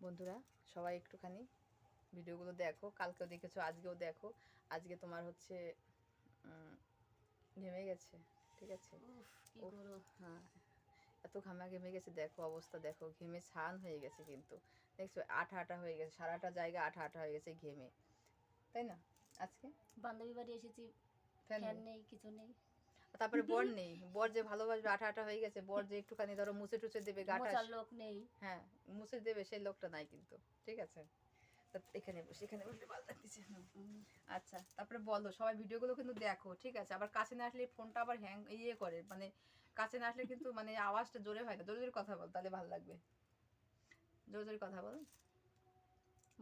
বন্ধুরা সবাই একটুখানি ভিডিওগুলো দেখো, কালকেও দেখেছো, আজকেও দেখো। আজকে তোমার হচ্ছে ঘেমে গেছে, ঠিক আছে? হ্যাঁ, এত ঘামা ঘেমে গেছে, দেখো অবস্থা, দেখো ঘেমে ছান হয়ে গেছে, কিন্তু দেখছো আঠা আঠা হয়ে গেছে, সারাটা জায়গা আঠা আঠা হয়ে গেছে ঘেমে, তাই না? আজকে বান্ধবী বাড়ি এসেছি, ফ্যান নেই, কিছু নেই। তারপরে বর নেই, বর যে ভালোবাসবে, আঠা আঠা হয়ে গেছে, বর যে একটুখানি ধরো মুছে টুছে দেবে গাটা, মোচার লোক নেই। হ্যাঁ মুছে দেবে, সেই লোকটা নাই কিন্তু, ঠিক আছে? এখানে বসে, এখানে বসে ভালো লাগতেছে। আচ্ছা, তারপরে বলো, সবাই ভিডিওগুলো কিন্তু দেখো, ঠিক আছে? আবার কাছে না আসলে ফোনটা আবার হ্যাং করে, মানে কাছে না আসলে কিন্তু মানে আওয়াজটা জোরে হয় না, জোরে জোরে কথা বল, তাহলে ভালো লাগবে। জোরে জোরে কথা বল।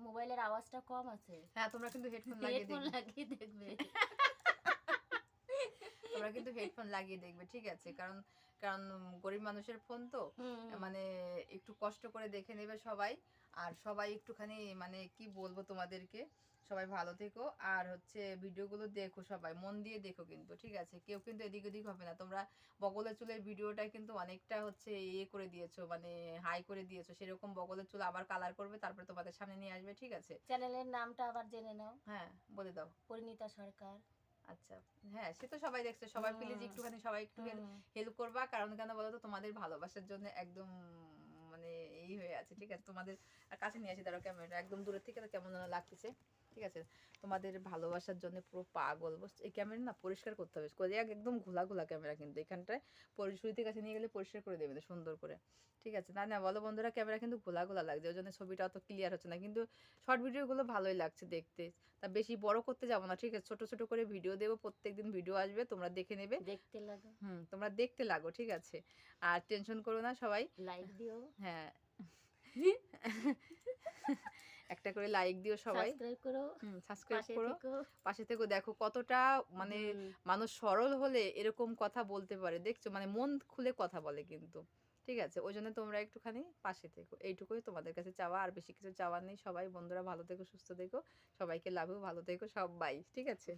মোবাইলের আওয়াজটা কম আছে। হ্যাঁ, তোমরা কিন্তু হেডফোন লাগিয়ে দেখবে। তোমরা কিন্তু হেডফোন লাগিয়ে দেখবে, ঠিক আছে? কারণ কারণ গরিব মানুষের ফোন তো, মানে একটু কষ্ট করে দেখে নেবে সবাই। আর সবাই একটুখানি মানে কি বলবো তোমাদেরকে, সবাই ভালো থেকো। আর হচ্ছে ভিডিওগুলো দেখো, সবাই মন দিয়ে দেখো কিন্তু, ঠিক আছে? কেউ কিন্তু এদিক ওদিক হবে না। তোমরা বগলের চুলের ভিডিওটা কিন্তু অনেকটা হচ্ছে ইয়ে করে দিয়েছো, মানে হাই করে দিয়েছো, সেরকম বগলের চুল আবার কালার করবে, তারপরে তোমাদের সামনে নিয়ে আসবে, ঠিক আছে? চ্যানেলের নামটা আবার জেনে নাও। হ্যাঁ, বলে দাও। পরিণীতা সরকার। আচ্ছা, হ্যাঁ সে তো সবাই দেখছে, সবাই প্লিজ একটুখানি সবাই একটু হেল্প করবা। কারণ কেন বলো তো, তোমাদের ভালোবাসার জন্য একদম মানে এই হয়ে আছে, ঠিক আছে? তোমাদের কাছে নিয়ে আসি, দাঁড়াও, ক্যামেরাটা একদম দূরের থেকে তো কেমন যেন লাগতেছে, ঠিক আছে? তোমাদের ভালোবাসার জন্য পুরো পাগল। এই ক্যামেরা না পরিষ্কার করতে হবে, করে একদম ঘোলা ঘোলা ক্যামেরা, কিন্তু এখানটায় সুইটির কাছে নিয়ে গেলে পরিষ্কার করে দেবে সুন্দর করে, ঠিক আছে? না না বলো বন্ধুরা, ক্যামেরা কিন্তু ঘোলা ঘোলা লাগছে, ওই জন্য ছবিটা অত ক্লিয়ার হচ্ছে না, কিন্তু শর্ট ভিডিওগুলো ভালোই লাগছে দেখতে। তা বেশি বড় করতে যাবো না, ঠিক আছে? ছোট ছোট করে ভিডিও দেবো, প্রত্যেকদিন ভিডিও আসবে, তোমরা দেখে নেবে, দেখতে লাগো। তোমরা দেখতে লাগো, ঠিক আছে? আর টেনশন করো না, সবাই লাইক দিও। হ্যাঁ, একটা করে লাইক দিও সবাই, সাবস্ক্রাইব করো, সাবস্ক্রাইব করো, পাশে থেকে দেখো কতটা মানে মানুষ সরল হলে এরকম কথা বলতে পারে, দেখছো? মানে মন খুলে কথা বলে কিন্তু, ঠিক আছে? ওই জন্য তোমরা একটুখানি পাশে থেকো, এইটুকুই তোমাদের কাছে চাওয়া, আর বেশি কিছু চাওয়ার নেই। সবাই বন্ধুরা ভালো থেকো, সুস্থ থেকো, সবাইকে লাভ, ভালো থেকো সবাই, ঠিক আছে?